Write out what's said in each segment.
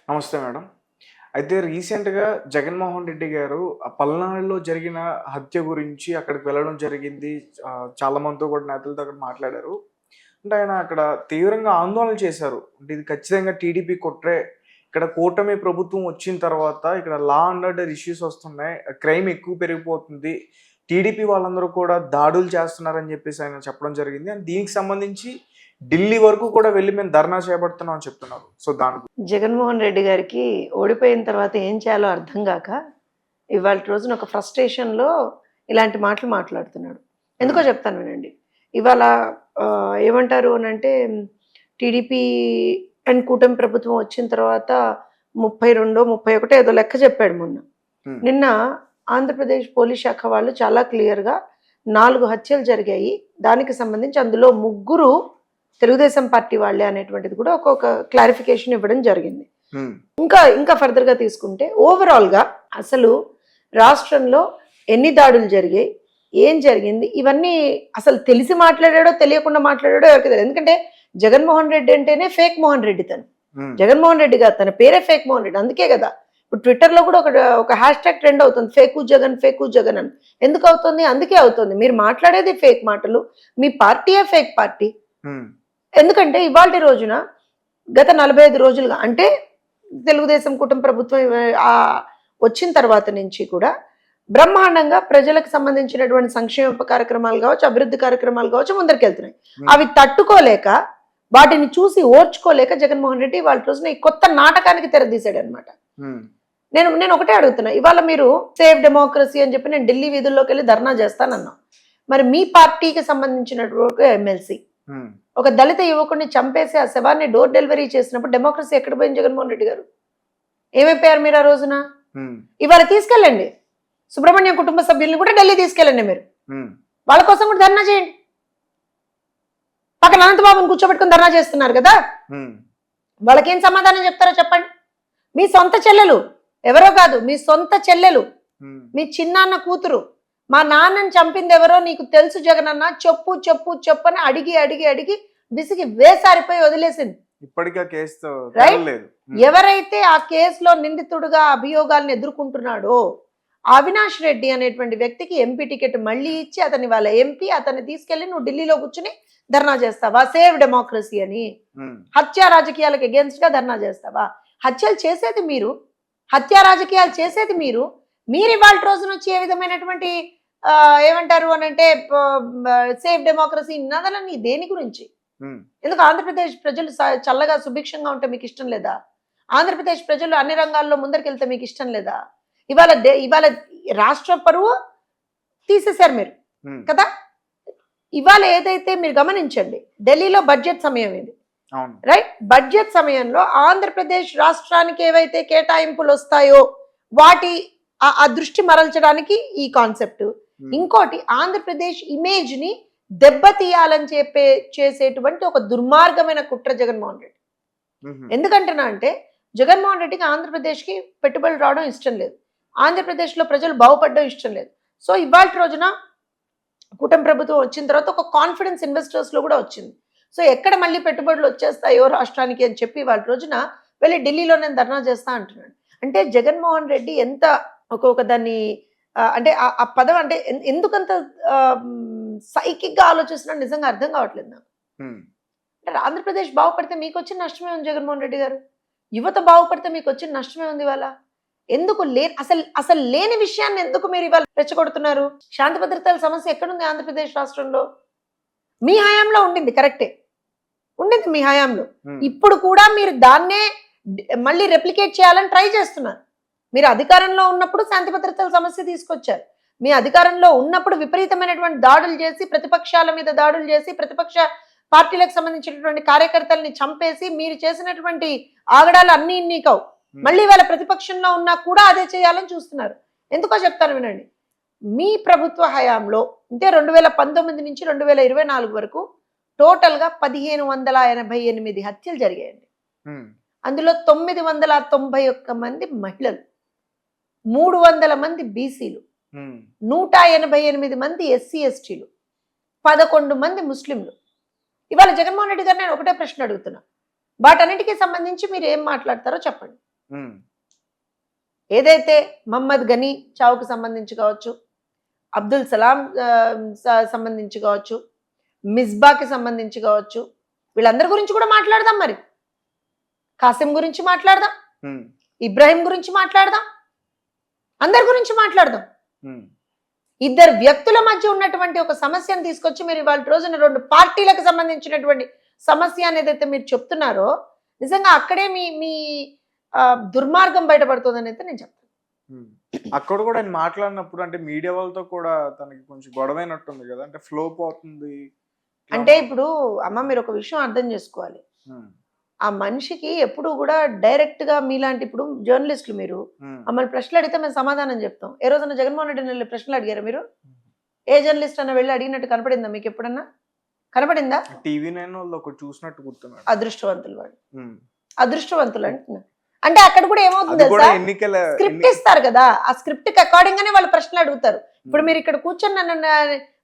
నమస్తే మేడం. అయితే రీసెంట్‌గా జగన్మోహన్ రెడ్డి గారు ఆ పల్నాడులో జరిగిన హత్య గురించి అక్కడికి వెళ్ళడం జరిగింది. చాలా మందితో కూడా నేతలతో అక్కడ మాట్లాడారు. అంటే ఆయన అక్కడ తీవ్రంగా ఆందోళన చేశారు. అంటే ఇది ఖచ్చితంగా టీడీపీ కుట్రే. ఇక్కడ కూటమి ప్రభుత్వం వచ్చిన తర్వాత ఇక్కడ లా అండ్ ఆర్డర్ ఇష్యూస్ వస్తున్నాయి. క్రైమ్ ఎక్కువ పెరిగిపోతుంది. టీడీపీ వాళ్ళందరూ కూడా దాడులు చేస్తున్నారని చెప్పేసి ఆయన చెప్పడం జరిగింది. అండ్ దీనికి సంబంధించి ఢిల్లీ వరకు కూడా వెళ్లి మేము ధర్నా చేపడుతున్నాం అని చెప్తున్నారు. సో దాని జగన్మోహన్ రెడ్డి గారికి ఓడిపోయిన తర్వాత ఏం చేయాలో అర్థం కాక ఇవాళ రోజున ఒక ఫ్రస్ట్రేషన్లో ఇలాంటి మాటలు మాట్లాడుతున్నాడు. ఎందుకో చెప్తాను వినండి. ఇవాళ ఏమంటారు అని అంటే టీడీపీ అండ్ కూటమి ప్రభుత్వం వచ్చిన తర్వాత 32, 31 ఏదో లెక్క చెప్పాడు మొన్న. నిన్న ఆంధ్రప్రదేశ్ పోలీస్ శాఖ వాళ్ళు చాలా క్లియర్గా 4 హత్యలు జరిగాయి, దానికి సంబంధించి అందులో 3 తెలుగుదేశం పార్టీ వాళ్ళే అనేటువంటిది కూడా ఒక్కొక్క క్లారిఫికేషన్ ఇవ్వడం జరిగింది. ఇంకా ఫర్దర్ గా తీసుకుంటే ఓవరాల్ గా అసలు రాష్ట్రంలో ఎన్ని దాడులు జరిగాయి, ఏం జరిగింది, ఇవన్నీ అసలు తెలిసి మాట్లాడాడో తెలియకుండా మాట్లాడాడో ఎవరికి తెలియదు. ఎందుకంటే జగన్మోహన్ రెడ్డి అంటేనే ఫేక్ మోహన్ రెడ్డి. జగన్మోహన్ రెడ్డి గారు తన పేరే ఫేక్ మోహన్ రెడ్డి. అందుకే కదా ఇప్పుడు ట్విట్టర్ లో కూడా ఒక హ్యాష్ ట్యాగ్ ట్రెండ్ అవుతుంది, ఫేకు జగన్ అని. ఎందుకు అవుతుంది? అందుకే అవుతుంది. మీరు మాట్లాడేది ఫేక్ మాటలు, మీ పార్టీయే ఫేక్ పార్టీ. ఎందుకంటే ఇవాళ రోజున గత 45 రోజులుగా అంటే తెలుగుదేశం కుటుంబ ప్రభుత్వం వచ్చిన తర్వాత నుంచి కూడా బ్రహ్మాండంగా ప్రజలకు సంబంధించినటువంటి సంక్షేమ కార్యక్రమాలు కావచ్చు, అభివృద్ధి కార్యక్రమాలు కావచ్చు ముందరికెళ్తున్నాయి. అవి తట్టుకోలేక, వాటిని చూసి ఓర్చుకోలేక జగన్మోహన్ రెడ్డి ఇవాళ రోజున ఈ కొత్త నాటకానికి తెరదీశాడు అనమాట. నేను ఒకటే అడుగుతున్నా, ఇవాళ మీరు సేవ్ డెమోక్రసీ అని చెప్పి నేను ఢిల్లీ వీధుల్లోకి వెళ్ళి ధర్నా చేస్తానన్నా. మరి మీ పార్టీకి సంబంధించినటువంటి ఎమ్మెల్సీ ఒక దళిత యువకుడిని చంపేసి ఆ శవాన్ని డోర్ డెలివరీ చేసినప్పుడు డెమోక్రసీ ఎక్కడ పోయింది? జగన్మోహన్ రెడ్డి గారు ఏమైపోయారు మీరు ఆ రోజున? ఇవాళ తీసుకెళ్ళండి సుబ్రహ్మణ్యం కుటుంబ సభ్యుల్ని కూడా ఢిల్లీ తీసుకెళ్ళండి. మీరు వాళ్ళ కోసం కూడా ధర్నా చేయండి. పక్కన అనంతబాబుని కూర్చోబెట్టుకుని ధర్నా చేస్తున్నారు కదా, వాళ్ళకేం సమాధానం చెప్తారో చెప్పండి. మీ సొంత చెల్లెలు, ఎవరో కాదు, మీ సొంత చెల్లెలు, మీ చిన్నాన్న కూతురు, మా నాన్నని చంపింది ఎవరో నీకు తెలుసు జగనన్న, చెప్పు చెప్పు చెప్పు అని అడిగి విసిగి వేసారిపోయి వదిలేసింది. ఎవరైతే ఆ కేసులో నిందితుడుగా అభియోగాలను ఎదుర్కొంటున్నాడో అవినాష్ రెడ్డి అనేటువంటి వ్యక్తికి ఎంపీ టికెట్ మళ్ళీ ఇచ్చి అతని వాళ్ళ ఎంపీ అతన్ని తీసుకెళ్లి నువ్వు ఢిల్లీలో కూర్చుని ధర్నా చేస్తావా? సేవ్ డెమోక్రసీ అని హత్యా రాజకీయాలకు అగేన్స్ట్ గా ధర్నా చేస్తావా? హత్యలు చేసేది మీరు, హత్యా రాజకీయాలు చేసేది మీరు. ఇవాళ రోజున వచ్చి ఏ విధమైనటువంటి ఏమంటారు అని అంటే సేఫ్ డెమోక్రసీ నదలని దేని గురించి? ఎందుకు ఆంధ్రప్రదేశ్ ప్రజలు చల్లగా సుభిక్షంగా ఉంటే మీకు ఇష్టం లేదా? ఆంధ్రప్రదేశ్ ప్రజలు అన్ని రంగాల్లో ముందరికెళ్తే మీకు ఇష్టం లేదా? ఇవాళ రాష్ట్ర పరువు తీసేశారు మీరు కదా. ఇవాళ ఏదైతే మీరు గమనించండి, ఢిల్లీలో బడ్జెట్ సమయం ఇది, రైట్? బడ్జెట్ సమయంలో ఆంధ్రప్రదేశ్ రాష్ట్రానికి ఏవైతే కేటాయింపులు వస్తాయో వాటి ఆ దృష్టి మరల్చడానికి ఈ కాన్సెప్ట్. ఇంకోటి ఆంధ్రప్రదేశ్ ఇమేజ్ ని దెబ్బతీయాలని చేసేటువంటి ఒక దుర్మార్గమైన కుట్ర జగన్మోహన్ రెడ్డి. ఎందుకంటున్నా అంటే జగన్మోహన్ రెడ్డికి ఆంధ్రప్రదేశ్కి పెట్టుబడులు రావడం ఇష్టం లేదు, ఆంధ్రప్రదేశ్లో ప్రజలు బాగుపడడం ఇష్టం లేదు. సో ఇవాళ రోజున కూటమి ప్రభుత్వం వచ్చిన తర్వాత ఒక కాన్ఫిడెన్స్ ఇన్వెస్టర్స్ లో కూడా వచ్చింది. సో ఎక్కడ మళ్ళీ పెట్టుబడులు వచ్చేస్తాయో రాష్ట్రానికి అని చెప్పి వాళ్ళ రోజున వెళ్ళి ఢిల్లీలో నేను ధర్నా చేస్తా అంటున్నాడు. అంటే జగన్మోహన్ రెడ్డి ఎంత ఒక్కొక్క దాన్ని అంటే ఆ పదం అంటే ఎందుకంత సైకిక్ గా ఆలోచిస్తున్నాడు నిజంగా అర్థం కావట్లేదు నాకు. అంటే ఆంధ్రప్రదేశ్ బాగుపడితే మీకు వచ్చిన నష్టమే ఉంది జగన్మోహన్ రెడ్డి గారు, యువత బాగుపడితే మీకు వచ్చిన నష్టమే ఉంది. ఇవాళ ఎందుకు అసలు లేని విషయాన్ని ఎందుకు మీరు ఇవాళ రెచ్చగొడుతున్నారు? శాంతి భద్రతల సమస్య ఎక్కడుంది ఆంధ్రప్రదేశ్ రాష్ట్రంలో? మీ హయాంలో ఉండింది, కరెక్టే ఉండింది మీ హయాంలో. ఇప్పుడు కూడా మీరు దాన్నే మళ్ళీ రెప్లికేట్ చేయాలని ట్రై చేస్తున్నారు. మీరు అధికారంలో ఉన్నప్పుడు శాంతి భద్రతల సమస్య తీసుకొచ్చారు. మీ అధికారంలో ఉన్నప్పుడు విపరీతమైనటువంటి దాడులు చేసి, ప్రతిపక్షాల మీద దాడులు చేసి, ప్రతిపక్ష పార్టీలకు సంబంధించినటువంటి కార్యకర్తల్ని చంపేసి మీరు చేసినటువంటి ఆగడాలు అన్ని ఇన్ని కావు. మళ్ళీ వాళ్ళ ప్రతిపక్షంలో ఉన్నా కూడా అదే చేయాలని చూస్తున్నారు. ఎందుకో చెప్తాను వినండి. మీ ప్రభుత్వ హయాంలో అంటే 2019 నుంచి 2024 వరకు టోటల్ గా 1588 హత్యలు జరిగాయండి. అందులో 991 మంది మహిళలు, 300 మంది బీసీలు, 188 మంది ఎస్సీ ఎస్టీలు, 11 మంది ముస్లింలు. ఇవాళ జగన్మోహన్ రెడ్డి గారు నేను ఒకటే ప్రశ్న అడుగుతున్నా, వాటన్నిటికీ సంబంధించి మీరు ఏం మాట్లాడతారో చెప్పండి. ఏదైతే మహమ్మద్ గనీ చావుకు సంబంధించి కావచ్చు, అబ్దుల్ సలాం సంబంధించి కావచ్చు, మిస్బాకి సంబంధించి కావచ్చు, వీళ్ళందరి గురించి కూడా మాట్లాడదాం. మరి కాసిం గురించి మాట్లాడదాం, ఇబ్రాహిం గురించి మాట్లాడదాం, అందరి గురించి మాట్లాడదాం. ఇద్దరు వ్యక్తుల మధ్య ఉన్నటువంటి ఒక సమస్యను తీసుకొచ్చి మీరు ఇవాళ రోజున 2 పార్టీలకు సంబంధించినటువంటి సమస్య అనేది అయితే మీరు చెప్తున్నారో నిజంగా అక్కడే మీ మీ దుర్మార్గం బయటపడుతుందని అయితే నేను చెప్తాను. అక్కడ కూడా ఆయన మాట్లాడినప్పుడు అంటే మీడియా వాళ్ళతో కూడా తనకి కొంచెం గొడవైనట్టుంది కదా, అంటే ఫ్లో పోతుంది అంటే ఇప్పుడు అమ్మ మీరు ఒక విషయం అర్థం చేసుకోవాలి. ఆ మనిషికి ఎప్పుడు కూడా డైరెక్ట్ గా మీలాంటి ఇప్పుడు జర్నలిస్టులు మీరు మమ్మల్ని ప్రశ్నలు అడిగితే మేము సమాధానం చెప్తాం. ఏ రోజున జగన్మోహన్ రెడ్డిని వెళ్ళి ప్రశ్నలు అడిగారా మీరు? ఏ జర్నలిస్ట్ అన్న వెళ్ళి అడిగినట్టు కనపడిందా మీకు ఎప్పుడన్నా? కనపడిందా? టీవీ9 వాళ్ళు ఒకటి చూసినట్టు గుర్తున్నాడు. అదృష్టవంతులు వాడు, అదృష్టవంతులు అంటున్నా. అంటే అక్కడ కూడా ఏమవుతుంది తెలుసా, స్క్రిప్ట్ ఇస్తారు కదా, ఆ స్క్రిప్ట్ కి అకార్డింగ్ గానే వాళ్ళు ప్రశ్నలు అడుగుతారు. ఇప్పుడు మీరు ఇక్కడ కూర్చొని నన్ను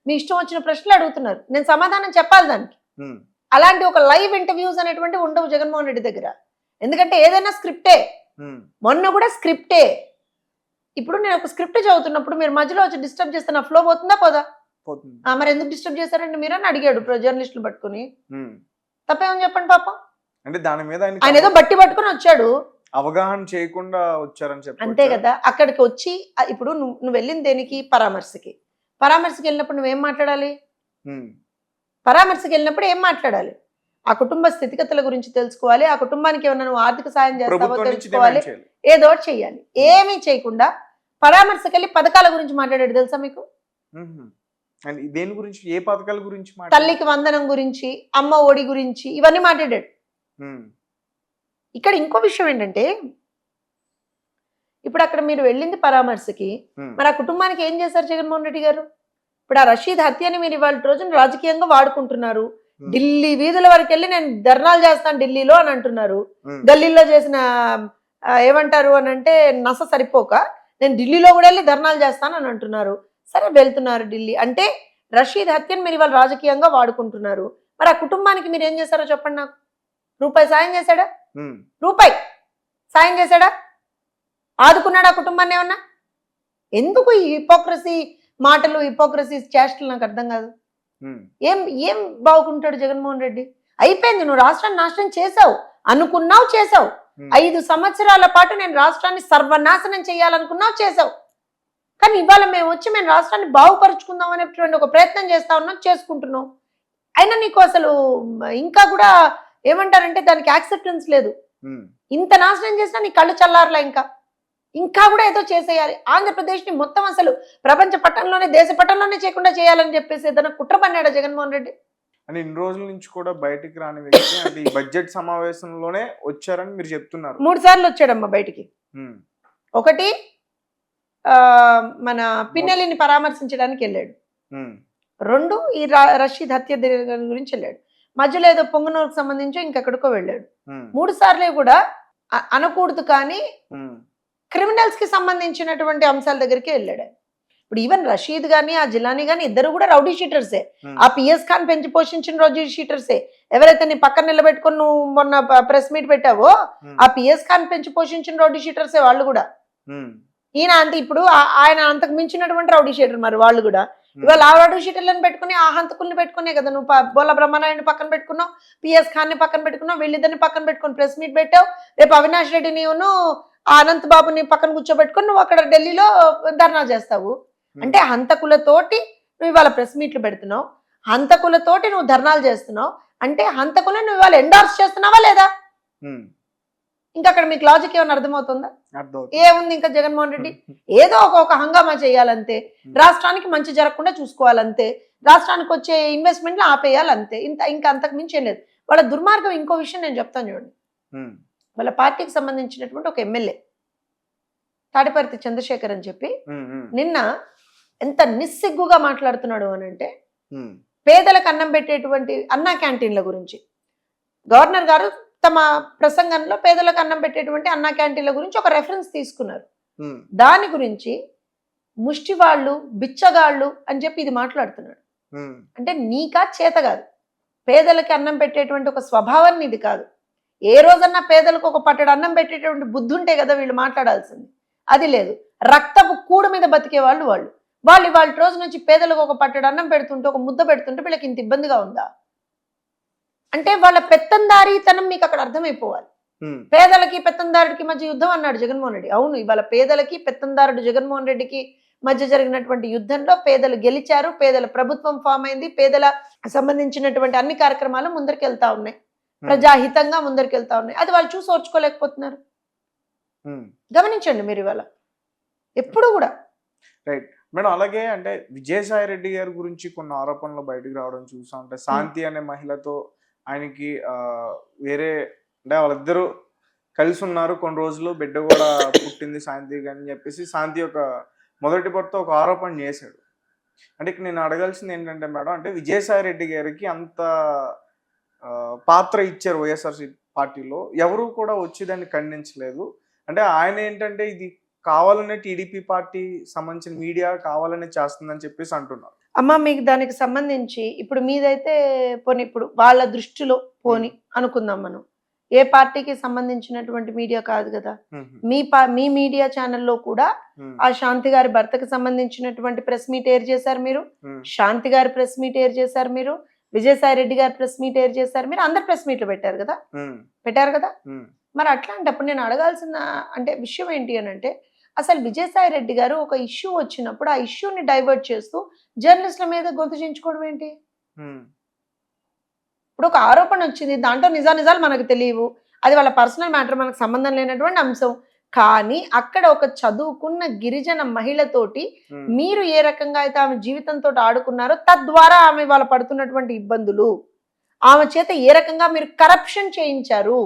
మీ ఇష్టం వచ్చిన ప్రశ్నలు అడుగుతున్నారు, నేను సమాధానం చెప్పాలి దానికి. అలాంటి ఒక లైవ్ ఇంటర్వ్యూస్ అనేటువంటి ఉండవు జగన్మోహన్ రెడ్డి దగ్గర, ఎందుకంటే ఏదైనా స్క్రిప్టే. మొన్న కూడా స్క్రిప్టే. ఇప్పుడు నేను ఒక స్క్రిప్ట్ చదువుతున్నప్పుడు మీరు మధ్యలో వచ్చి డిస్టర్బ్ చేస్తే నా ఫ్లో పోతుందా పోదా? మరి ఎందుకు డిస్టర్బ్ చేశారండి మీరు అని అడిగాడు జర్నలిస్టులు పట్టుకుని. తప్పేమని చెప్పండి పాపం. అంటే దాని మీద ఆయన ఏదో బట్టి పట్టుకుని వచ్చాడు, అవగాహన చేయకుండా వచ్చారని చెప్పి అంతే కదా. అక్కడికి వచ్చి ఇప్పుడు నువ్వు వెళ్ళింది దేనికి? పరామర్శకి. పరామర్శకి వెళ్ళినప్పుడు నువ్వేం మాట్లాడాలి? పరామర్శకి వెళ్ళినప్పుడు ఏం మాట్లాడాలి? ఆ కుటుంబ స్థితిగతుల గురించి తెలుసుకోవాలి, ఆ కుటుంబానికి ఏమన్నా నువ్వు ఆర్థిక సాయం చేస్తావో తెలుసుకోవాలి, ఏదో చెయ్యాలి. ఏమీ చేయకుండా పరామర్శకి వెళ్ళి పథకాల గురించి మాట్లాడాడు తెలుసా మీకు? దేని గురించి? ఏ పథకాల గురించి? తల్లికి వందనం గురించి, అమ్మ ఒడి గురించి, ఇవన్నీ మాట్లాడాడు. ఇక్కడ ఇంకో విషయం ఏంటంటే ఇప్పుడు అక్కడ మీరు వెళ్ళింది పరామర్శకి, మరి ఆ కుటుంబానికి ఏం చేశారు జగన్మోహన్ రెడ్డి గారు? ఇప్పుడు ఆ రషీద్ హత్యని మీరు ఇవాళ రోజున రాజకీయంగా వాడుకుంటున్నారు. ఢిల్లీ వీధుల వరకు వెళ్ళి నేను ధర్నాలు చేస్తాను ఢిల్లీలో అని అంటున్నారు. గల్లీలో చేసిన ఏమంటారు అని అంటే నస సరిపోక నేను ఢిల్లీలో కూడా వెళ్ళి ధర్నాలు చేస్తాను అని అంటున్నారు. సరే వెళ్తున్నారు ఢిల్లీ అంటే రషీద్ హత్యని మీరు ఇవాళ రాజకీయంగా వాడుకుంటున్నారు. మరి ఆ కుటుంబానికి మీరు ఏం చేశారో చెప్పండి నాకు. రూపాయి సాయం చేశాడా? రూపాయి సాయం చేశాడా? ఆదుకున్నాడు ఆ కుటుంబాన్ని ఏమన్నా? ఎందుకు ఈ హిపోక్రసీ మాటలు, హిపోక్రసీ చేష్టలు నాకు అర్థం కాదు. ఏం ఏం బాగుంటాడు జగన్మోహన్ రెడ్డి? అయిపోయింది, నువ్వు రాష్ట్రాన్ని నాశనం చేసావు, అనుకున్నావు చేసావు. 5 సంవత్సరాల పాటు నేను రాష్ట్రాన్ని సర్వనాశనం చేయాలనుకున్నావు చేసావు. కానీ ఇవాళ మేము వచ్చి మేము రాష్ట్రాన్ని బాగుపరుచుకుందాం అనేటువంటి ఒక ప్రయత్నం చేస్తా ఉన్నాం, చేసుకుంటున్నాం. అయినా నీకు అసలు ఇంకా కూడా ఏమంటారంటే దానికి యాక్సెప్టెన్స్ లేదు. ఇంత నాశనం చేసినా నీ కళ్ళు చల్లారలా, ఇంకా కూడా ఏదో చేసేయాలి. ఆంధ్రప్రదేశ్ని మొత్తం అసలు ప్రపంచ పట్టణంలోనే, దేశ పట్టణంలోనే చేయకుండా చేయాలని చెప్పేసి ఏదైనా కుట్ర పన్నాడా జగన్మోహన్ రెడ్డి? అని ఇన్ని రోజుల నుంచి కూడా బయటికి రాని వ్యక్తి అంటే ఈ బడ్జెట్ సమావేశంలోనే వచ్చారని మీరు చెప్తున్నారు. 3 సార్లు వచ్చాడమ్మా బయటికి. ఒకటి మన పిన్నెల్లిని పరామర్శించడానికి వెళ్ళాడు. 2 ఈ రషీద్ హత్య గురించి వెళ్ళాడు. మధ్యలో ఏదో పొంగనూరుకు సంబంధించి ఇంకెక్కడికో వెళ్ళాడు. 3 సార్లే కూడా అనకూడదు కానీ క్రిమినల్స్ కి సంబంధించినటువంటి అంశాల దగ్గరికి వెళ్ళాడు. ఇప్పుడు ఈవెన్ రషీద్ గాని ఆ జిలానీ గాని ఇద్దరు కూడా రౌడీ షీటర్సే. ఆ పిఎస్ ఖాన్ పెంచి పోషించిన రౌడీ షీటర్సే. ఎవరైతే నీ పక్కన నిలబెట్టుకుని నువ్వు మొన్న ప్రెస్ మీట్ పెట్టావో ఆ పిఎస్ ఖాన్ పెంచి పోషించిన రౌడీ షీటర్సే వాళ్ళు కూడా. ఈయన అంతే ఇప్పుడు ఆయన అంతకు మించినటువంటి రౌడీ షీటర్ మరి వాళ్ళు కూడా. ఇవాళ ఆ రౌడీ షీటర్లను పెట్టుకుని ఆ హంతకుల్ని పెట్టుకునే కదా నువ్వు బొల్ల బ్రహ్మనాయుడిని పక్కన పెట్టుకున్నావు, పిఎస్ ఖాన్ ని పక్కన పెట్టుకున్నావు, వీళ్ళిద్దరిని పక్కన పెట్టుకుని ప్రెస్ మీట్ పెట్టావు. రేపు అవినాష్ రెడ్డిని అనంత్ బాబుని పక్కన కూర్చోబెట్టుకుని నువ్వు అక్కడ ఢిల్లీలో ధర్నా చేస్తావు. అంటే హంతకులతోటి నువ్వు ఇవాళ ప్రెస్ మీట్లు పెడుతున్నావు, హంతకులతోటి నువ్వు ధర్నాలు చేస్తున్నావు. అంటే హంతకులను నువ్వు ఇవాళ ఎండార్స్ చేస్తున్నావా లేదా? ఇంకా అక్కడ మీకు లాజిక్ ఏమైనా అర్థమవుతుందా? ఏముంది ఇంకా జగన్మోహన్ రెడ్డి ఏదో ఒక హంగామా చేయాలంతే, రాష్ట్రానికి మంచి జరగకుండా చూసుకోవాలంతే, రాష్ట్రానికి వచ్చే ఇన్వెస్ట్మెంట్లు ఆపేయాలంతే. ఇంకా అంతకు మించి ఏం లేదు. వాళ్ళ దుర్మార్గం ఇంకో విషయం నేను చెప్తాను చూడండి. వాళ్ళ పార్టీకి సంబంధించినటువంటి ఒక ఎమ్మెల్యే తాడిపర్తి చంద్రశేఖర్ అని చెప్పి నిన్న ఎంత నిస్సిగ్గుగా మాట్లాడుతున్నాడు అని అంటే పేదలకు అన్నం పెట్టేటువంటి అన్నా క్యాంటీన్ల గురించి గవర్నర్ గారు తమ ప్రసంగంలో పేదలకు అన్నం పెట్టేటువంటి అన్నా క్యాంటీన్ల గురించి ఒక రెఫరెన్స్ తీసుకున్నారు. దాని గురించి ముష్టివాళ్ళు, బిచ్చగాళ్ళు అని చెప్పి ఇది మాట్లాడుతున్నాడు. అంటే నీకా చేత కాదు, పేదలకి అన్నం పెట్టేటువంటి ఒక స్వభావాన్ని ఇది కాదు. ఏ రోజన్నా పేదలకు ఒక పట్టెడు అన్నం పెట్టేటువంటి బుద్ధి ఉంటే కదా వీళ్ళు మాట్లాడాల్సింది. అది లేదు. రక్తపు కూడు మీద బతికే వాళ్ళు వాళ్ళ రోజు నుంచి పేదలకు ఒక పట్టెడు అన్నం పెడుతుంటే, ఒక ముద్ద పెడుతుంటే వీళ్ళకి ఇంత ఇబ్బందిగా ఉందా? అంటే వాళ్ళ పెత్తందారీతనం మీకు అక్కడ అర్థమైపోవాలి. పేదలకి పెత్తందారుడికి మధ్య యుద్ధం అన్నాడు జగన్మోహన్ రెడ్డి. అవును, ఇవాళ పేదలకి పెత్తందారుడు జగన్మోహన్ రెడ్డికి మధ్య జరిగినటువంటి యుద్ధంలో పేదలు గెలిచారు, పేదల ప్రభుత్వం ఫామ్ అయింది, పేదల సంబంధించినటువంటి అన్ని కార్యక్రమాలు ముందరికి వెళ్తా ఉన్నాయి, ప్రజాహితంగా ముందరికి వెళ్తా ఉన్నాయి. అది వాళ్ళు చూసి ఓర్చుకోలేకపోతున్నారు. గమనించండి మీరు ఇవాళ ఎప్పుడు కూడా. Right madam. అలాగే అంటే విజయసాయి రెడ్డి గారి గురించి కొన్ని ఆరోపణలు బయటకు రావడం చూసాం. అంటే శాంతి అనే మహిళతో ఆయనకి వేరే అంటే వాళ్ళిద్దరూ కలిసి ఉన్నారు, కొన్ని రోజులు బిడ్డ కూడా పుట్టింది శాంతి అని చెప్పేసి శాంతి యొక్క మొదటి భర్త ఒక ఆరోపణ చేశాడు. అంటే ఇక్కడ నేను అడగాల్సింది ఏంటంటే మేడం, అంటే విజయసాయి రెడ్డి గారికి అంత పాత్ర ఇచ్చారు వైఎస్ఆర్సీ పార్టీలో, ఎవరు కూడా వచ్చి దాన్ని ఖండించలేదు. అంటే ఆయన ఏంటంటే ఇది కావాలనే టీడీపీ పార్టీ సంబంధించిన మీడియా కావాలనే చేస్తుందని చెప్పేసి అంటున్నారు. అమ్మ, మీకు దానికి సంబంధించి ఇప్పుడు మీదైతే పోనీ ఇప్పుడు వాళ్ళ దృష్టిలో పోని అనుకుందాం మనం, ఏ పార్టీకి సంబంధించినటువంటి మీడియా కాదు కదా. మీ మీడియా ఛానల్లో కూడా ఆ శాంతి గారి భర్తకి సంబంధించినటువంటి ప్రెస్ మీట్ ఎయిర్ చేశారు మీరు, శాంతి గారి ప్రెస్ మీట్ ఎయిర్ చేశారు మీరు, విజయసాయి రెడ్డి గారి ప్రెస్ మీట్ ఎయిర్ చేశారు మీరు, అందరు ప్రెస్ మీట్లు పెట్టారు కదా. మరి అట్లాంటప్పుడు నేను అడగాల్సిన అంటే విషయం ఏంటి అని అంటే, అసలు విజయసాయి రెడ్డి గారు ఒక ఇష్యూ వచ్చినప్పుడు ఆ ఇష్యూని డైవర్ట్ చేస్తూ జర్నలిస్టుల మీద గొంతు చించుకోవడం ఏంటి? ఇప్పుడు ఒక ఆరోపణ వచ్చింది, దాంట్లో నిజాలు మనకు తెలియవు, అది వాళ్ళ పర్సనల్ మ్యాటర్, మనకు సంబంధం లేనటువంటి అంశం. కానీ అక్కడ ఒక చదువుకున్న గిరిజన మహిళతోటి మీరు ఏ రకంగా అయితే ఆమె జీవితంతో ఆడుకున్నారో, తద్వారా ఆమె వాళ్ళ పడుతున్నటువంటి ఇబ్బందులు, ఆమె చేత ఏ రకంగా మీరు కరప్షన్ చేయించారు,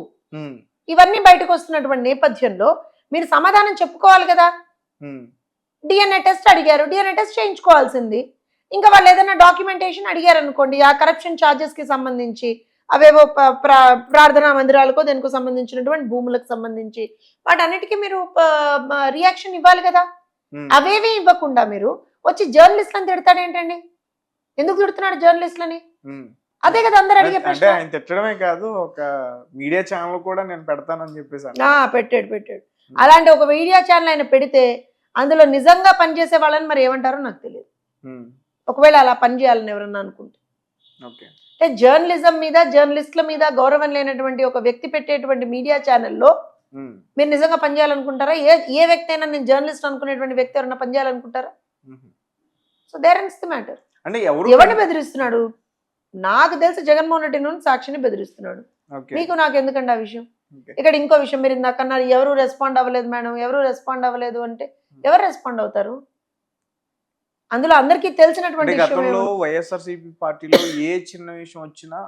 ఇవన్నీ బయటకు వస్తున్నటువంటి నేపథ్యంలో మీరు సమాధానం చెప్పుకోవాలి కదా. డిఎన్ఏ టెస్ట్ అడిగారు, డిఎన్ఏ టెస్ట్ చేయించుకోవాల్సింది. ఇంకా వాళ్ళు ఏదైనా డాక్యుమెంటేషన్ అడిగారు అనుకోండి, ఆ కరప్షన్ ఛార్జెస్ కి సంబంధించి, అవేవో ప్రార్థనా మందిరాలకో దానికో సంబంధించినటువంటి భూములకు సంబంధించి వాటన్నిటికీ మీరు రియాక్షన్ ఇవ్వాలి కదా. అవేవి ఇవ్వకుండా మీరు వచ్చి జర్నలిస్ట్లను తిడతాడేంటండి? ఎందుకు తిడుతున్నాడు జర్నలిస్ట్లని? అదే కదా అందరు అడిగే ప్రశ్న. ఆయన తిట్టడమే కాదు, ఒక మీడియా ఛానల్ కూడా నేను పెడతానని చెప్పేసి పెట్టాడు. అలాంటి ఒక మీడియా ఛానల్ ఆయన పెడితే అందులో నిజంగా పనిచేసే వాళ్ళని మరి ఏమంటారో నాకు తెలియదు. ఒకవేళ అలా పనిచేయాలని ఎవరన్నా అనుకుంటే, అంటే జర్నలిజం మీద, జర్నలిస్టుల మీద గౌరవం లేనటువంటి ఒక వ్యక్తి పెట్టేటువంటి మీడియా ఛానల్లో మీరు నిజంగా పనిచేయాలనుకుంటారా? ఏ వ్యక్తి అయినా నేను జర్నలిస్ట్ అనుకునేటువంటి వ్యక్తి ఎవరన్నా పనిచేయాలనుకుంటారా? So there is the matter. అంటే ఎవరిని బెదిరిస్తున్నాడు? నాకు తెలిసి జగన్మోహన్ రెడ్డి నుండి సాక్షిని బెదిరిస్తున్నాడు. మీకు నాకు ఎందుకండి ఆ విషయం? ఇక్కడ ఇంకో విషయం, మీరు ఇందాక అన్నారు ఎవరు రెస్పాండ్ అవ్వలేదు మేడం, ఎవరు రెస్పాండ్ అవ్వలేదు అంటే ఎవరు రెస్పాండ్ అవుతారు? అందులో అందరికీ తెలిసినటువంటి వైఎస్ఆర్సీపీ పార్టీలో ఏ చిన్న విషయం వచ్చినా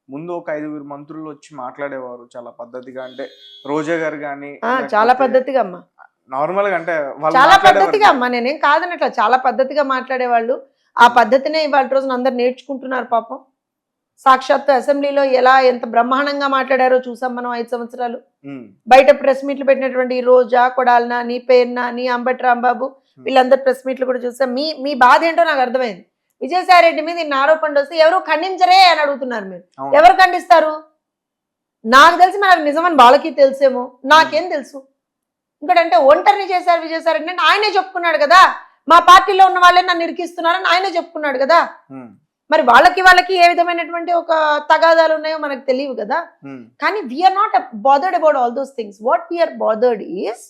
ముందు ఒక 5 మంత్రులు వచ్చి మాట్లాడేవారు చాలా పద్ధతిగా. అంటే రోజా గారు కానీ చాలా పద్ధతిగా అమ్మా, నార్మల్ గా అంటే చాలా పద్ధతిగా అమ్మా, నేనేం కాదనట్లా, చాలా పద్ధతిగా మాట్లాడేవాళ్ళు. ఆ పద్ధతినే ఇవాళ రోజున అందరు నేర్చుకుంటున్నారు పాపం. సాక్షాత్తు అసెంబ్లీలో ఎంత బ్రహ్మాండంగా మాట్లాడారో చూసాం మనం 5 సంవత్సరాలు. బయట ప్రెస్ మీట్లు పెట్టినటువంటి రోజా, కొడాలి నాని, పేరు నాని, అంబటి రాంబాబు, వీళ్ళందరూ ప్రెస్ మీట్లు కూడా చూసాం. మీ బాధ ఏంటో నాకు అర్థమైంది. విజయసాయి రెడ్డి మీద ఇన్ని ఆరోపణలు వస్తే ఎవరు ఖండించరే అని అడుగుతున్నారు మీరు. ఎవరు ఖండిస్తారు? నాకు తెలిసి మనకు నిజమని వాళ్ళకి తెలుసేమో, నాకేం తెలుసు. ఇంకోటంటే ఒంటరిని చేశారు విజయసాయి రెడ్డి అంటే ఆయనే చెప్పుకున్నాడు కదా, మా పార్టీలో ఉన్న వాళ్ళే నన్ను ఇరికిస్తున్నారని ఆయనే చెప్పుకున్నాడు కదా. మరి వాళ్ళకి ఏ విధమైనటువంటి ఒక తగాదాలు ఉన్నాయో మనకు తెలియదు కదా. కానీ we are not bothered about all those things. What we are bothered is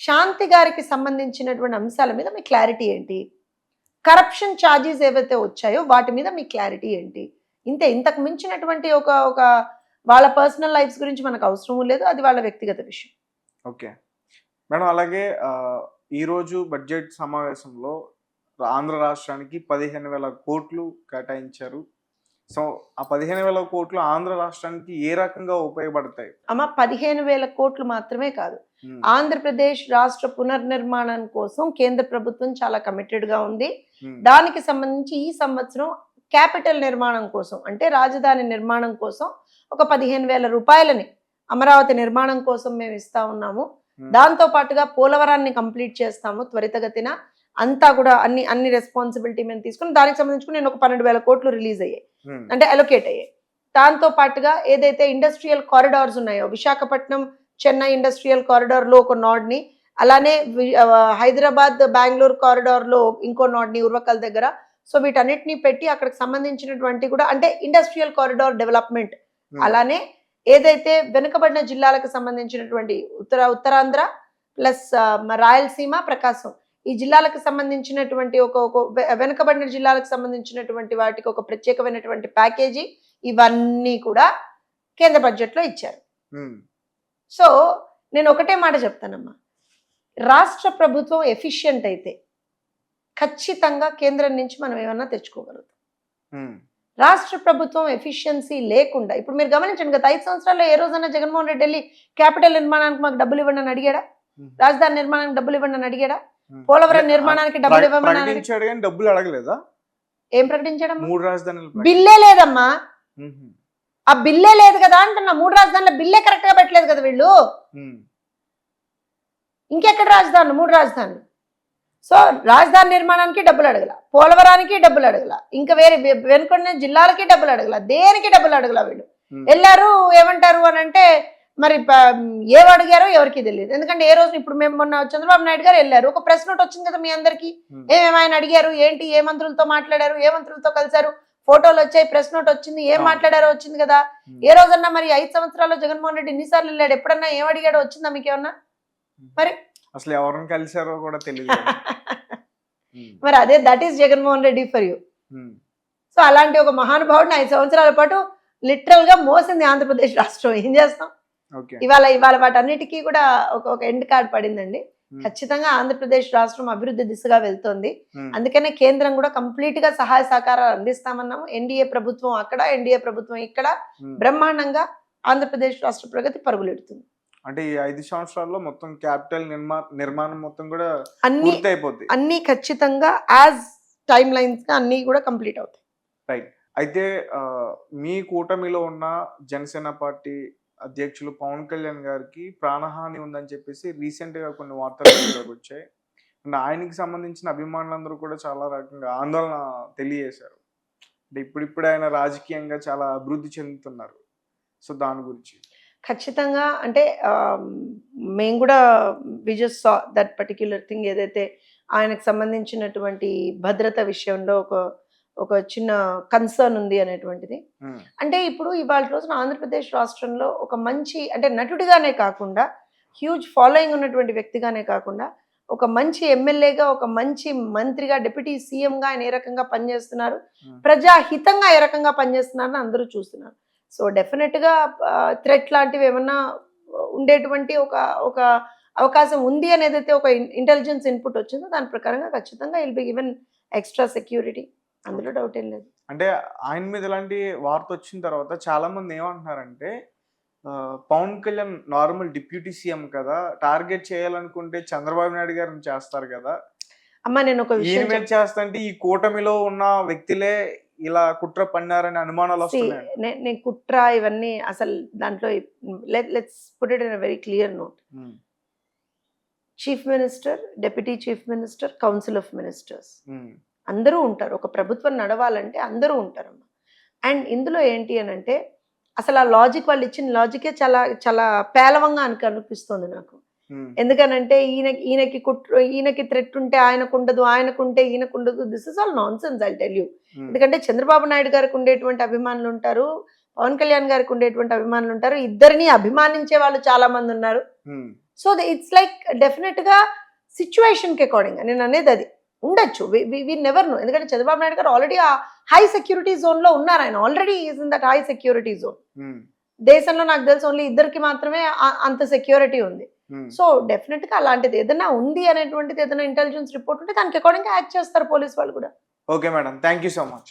Shanti గారికి సంబంధించినటువంటి అంశాల మీద మీ క్లారిటీ ఏంటి? కరప్షన్ ఛార్జెస్ ఏవైతే వచ్చాయో వాటి మీద మీ క్లారిటీ ఏంటి? ఇంతకు మించినటువంటి ఒక వాళ్ళ పర్సనల్ లైఫ్స్ గురించి మనకు అవసరం లేదు, అది వాళ్ళ వ్యక్తిగత విషయం. Okay madam. అలాగే ఈరోజు బడ్జెట్ సమావేశంలో ఆంధ్ర రాష్ట్రానికి 15,000 కోట్లు కేటాయించారు. సో ఆ 15,000 కోట్లు ఆంధ్ర రాష్ట్రానికి ఏ రకంగా ఉపయోగపడతాయి? అమ్మ, 15,000 కోట్లు మాత్రమే కాదు, ఆంధ్రప్రదేశ్ రాష్ట్ర పునర్నిర్మాణం కోసం కేంద్ర ప్రభుత్వం చాలా కమిటెడ్ గా ఉంది. దానికి సంబంధించి ఈ సంవత్సరం క్యాపిటల్ నిర్మాణం కోసం, అంటే రాజధాని నిర్మాణం కోసం ఒక 15,000 రూపాయలని అమరావతి నిర్మాణం కోసం మేము ఇస్తా ఉన్నాము. దాంతో పాటుగా పోలవరాన్ని కంప్లీట్ చేస్తాము త్వరితగతిన. అంతా కూడా అన్ని రెస్పాన్సిబిలిటీ మేము తీసుకుని దానికి సంబంధించుకుని నేను ఒక 12,000 కోట్లు రిలీజ్ అయ్యాయి, అంటే అలొకేట్ అయ్యాయి. దాంతో పాటుగా ఏదైతే ఇండస్ట్రియల్ కారిడార్స్ ఉన్నాయో, విశాఖపట్నం చెన్నై ఇండస్ట్రియల్ కారిడార్లో ఒక నోడ్ని, అలానే హైదరాబాద్ బెంగళూరు కారిడార్లో ఇంకో నోడ్ని ఉర్వకల్ దగ్గర. సో వీటన్నిటిని పెట్టి అక్కడికి సంబంధించినటువంటి కూడా అంటే ఇండస్ట్రియల్ కారిడార్ డెవలప్మెంట్. అలానే ఏదైతే వెనుకబడిన జిల్లాలకు సంబంధించినటువంటి ఉత్తరాంధ్ర ప్లస్ రాయలసీమ, ప్రకాశం ఈ జిల్లాలకు సంబంధించినటువంటి ఒక వెనుకబడిన జిల్లాలకు సంబంధించినటువంటి వాటికి ఒక ప్రత్యేకమైనటువంటి ప్యాకేజీ, ఇవన్నీ కూడా కేంద్ర బడ్జెట్లో ఇచ్చారు. సో నేను ఒకటే మాట చెప్తానమ్మా, రాష్ట్ర ప్రభుత్వం ఎఫిషియెంట్ అయితే ఖచ్చితంగా కేంద్రం నుంచి మనం ఏమన్నా తెచ్చుకోగలుగుతాం. రాష్ట్ర ప్రభుత్వం ఎఫిషియన్సీ లేకుండా ఇప్పుడు మీరు గమనించండి, గత 5 సంవత్సరాల్లో ఏ రోజైనా జగన్మోహన్ రెడ్డి వెళ్ళి క్యాపిటల్ నిర్మాణానికి మాకు డబ్బులు ఇవ్వండి అని అడిగాడా? రాజధాని నిర్మాణానికి డబ్బులు ఇవ్వండి అని అడిగాడా? పోలవరం నిర్మాణానికి డబ్బులు ఇవ్వమని డబ్బులు అడగలేదా? ఏం ప్రకటించాడమ్మా? 3 రాజధానులు బిల్లే లేదమ్మా. ఆ బిల్లే లేదు కదా అంటున్నా. 3 రాజధానుల బిల్లే కరెక్ట్ గా పెట్టలేదు కదా వీళ్ళు. ఇంకెక్కడ రాజధానులు? 3 రాజధానులు. సో రాజధాని నిర్మాణానికి డబ్బులు అడగల, పోలవరానికి డబ్బులు అడగల, ఇంకా వేరే వెనుకొన్న జిల్లాలకి డబ్బులు అడగల, దేనికి డబ్బులు అడగల. వీళ్ళు వెళ్ళారు ఏమంటారు అని అంటే మరి ఏం అడిగారో ఎవరికి తెలియదు. ఎందుకంటే ఏ రోజు ఇప్పుడు మేము మొన్న చంద్రబాబు నాయుడు గారు వెళ్ళారు, ఒక ప్రెస్ నోట్ వచ్చింది కదా మీ అందరికి, ఏమేమైనా అడిగారు ఏంటి, ఏ మంత్రులతో మాట్లాడారు, ఏ మంత్రులతో కలిశారు, ఫోటోలు వచ్చాయి, ప్రెస్ నోట్ వచ్చింది, ఏం మాట్లాడారో వచ్చింది కదా. ఏ రోజన్నా మరి 5 సంవత్సరాల్లో జగన్మోహన్ రెడ్డి ఎన్నిసార్లు వెళ్ళాడు, ఎప్పుడన్నా ఏం అడిగాడో వచ్చిందా మీకేమన్నా? మరి అసలు ఎవరిని కలిసారో కూడా తెలియదు. మరి అదే that is Jaganmohan Reddy for you. So అలాంటి ఒక మహానుభావుడిని 5 సంవత్సరాల పాటు లిటరల్ గా మోసింది ఆంధ్రప్రదేశ్ రాష్ట్రం. ఏం చేస్తాం? ఇవాళ వాటన్నిటికీ కూడా ఒక ఎండ్ కార్డ్ పడిందండి. ఖచ్చితంగా ఆంధ్రప్రదేశ్ రాష్ట్రం అభివృద్ధి దిశగా వెళ్తోంది. అందుకనే కేంద్రం కూడా కంప్లీట్ గా సహాయ సహకారాలు అందిస్తామన్నాము. ఎన్డీఏ ప్రభుత్వం అక్కడ, ఎన్డీఏ ప్రభుత్వం ఇక్కడ, బ్రహ్మాండంగా ఆంధ్రప్రదేశ్ రాష్ట్ర ప్రగతి పరుగులెడుతుంది. అంటే ఈ 5 సంవత్సరాల్లో మొత్తం క్యాపిటల్ నిర్మాణం మొత్తం కూడా పూర్తి అయిపోద్ది. అన్ని ఖచ్చితంగా యాజ్ టైం లైన్స్ గా అన్ని కూడా కంప్లీట్ అవుతాయి. రైట్. అయితే మీ కూటమిలో ఉన్న జనసేన పార్టీ అధ్యక్షులు పవన్ కళ్యాణ్ గారికి ప్రాణహాని ఉందని చెప్పేసి రీసెంట్ గా కొన్ని వార్తలు వచ్చాయి. అండ్ ఆయనకి సంబంధించిన అభిమానులందరూ కూడా చాలా రకంగా ఆందోళన తెలియజేశారు. అంటే ఇప్పుడిప్పుడు ఆయన రాజకీయంగా చాలా అభివృద్ధి చెందుతున్నారు. సో దాని గురించి ఖచ్చితంగా అంటే మేము కూడా we just saw that particular thing. ఏదైతే ఆయనకు సంబంధించినటువంటి భద్రత విషయంలో ఒక చిన్న కన్సర్న్ ఉంది అనేటువంటిది. అంటే ఇప్పుడు ఇవాళ రోజున ఆంధ్రప్రదేశ్ రాష్ట్రంలో ఒక మంచి అంటే నటుడిగానే కాకుండా, హ్యూజ్ ఫాలోయింగ్ ఉన్నటువంటి వ్యక్తిగానే కాకుండా, ఒక మంచి ఎమ్మెల్యేగా, ఒక మంచి మంత్రిగా, డిప్యూటీ సీఎంగా ఆయన ఏ రకంగా పనిచేస్తున్నారు, ప్రజాహితంగా ఏ రకంగా పనిచేస్తున్నారని అందరూ చూస్తున్నారు. సో డెఫినెట్గా థ్రెట్ లాంటివి ఏమన్నా ఉండేటువంటి ఒక అవకాశం ఉంది అని ఏదైతే ఒక ఇంటెలిజెన్స్ ఇన్పుట్ వచ్చిందో దాని ప్రకారంగా ఖచ్చితంగా will be given extra security. అందులో డౌట్ ఏం లేదు. అంటే ఆయన మీద ఇలాంటి వార్త వచ్చిన తర్వాత చాలా మంది ఏమంటున్నారంటే Pawan Kalyan normal deputy CM కదా, టార్గెట్ చేయాలనుకుంటే చంద్రబాబు నాయుడు గారిని చేస్తారు కదా. అమ్మా నేను ఒక విషయం చేస్తంటే ఈ కూటమిలో ఉన్న వ్యక్తులే ఇలా కుట్ర పన్నారని అనుమానాలు వస్తున్నాయి. నేను కుట్ర ఇవన్నీ అసలు దాంట్లో let's put it in a very clear note. Chief minister, deputy chief minister, council of ministers అందరూ ఉంటారు. ఒక ప్రభుత్వం నడవాలంటే అందరూ ఉంటారమ్మా. అండ్ ఇందులో ఏంటి అని అంటే అసలు ఆ లాజిక్ వాళ్ళు ఇచ్చిన లాజికే చాలా చాలా పేలవంగా అనిపిస్తుంది నాకు. ఎందుకనంటే ఈయనకి థ్రెట్ ఉంటే ఆయనకు ఉండదు, ఆయనకుంటే ఈయనకు ఉండదు. This is all non sense, I tell you. ఎందుకంటే చంద్రబాబు నాయుడు గారికి ఉండేటువంటి అభిమానులు ఉంటారు, పవన్ కళ్యాణ్ గారికి ఉండేటువంటి అభిమానులు ఉంటారు, ఇద్దరిని అభిమానించే వాళ్ళు చాలా మంది ఉన్నారు. సో ఇట్స్ లైక్ డెఫినెట్ గా సిచ్యువేషన్ కి అకార్డింగ్ నేను అనేది అది ఉండొచ్చు. We never know. ఎందుకంటే చంద్రబాబు నాయుడు గారు ఆల్రెడీ ఆ హై సెక్యూరిటీ జోన్ లో ఉన్నారు. ఆయన already is in that high security zone. దేశంలో నాకు తెలిసి ఓన్లీ ఇద్దరికి మాత్రమే అంత సెక్యూరిటీ ఉంది. సో డెఫినెట్ గా అలాంటిది ఏదైనా ఉంది అనేటువంటిది ఏదైనా ఇంటెలిజెన్స్ రిపోర్ట్ ఉంటే దానికి అకార్డింగ్ యాక్ట్ చేస్తారు పోలీస్ వాళ్ళు కూడా. Okay madam, thank you so much.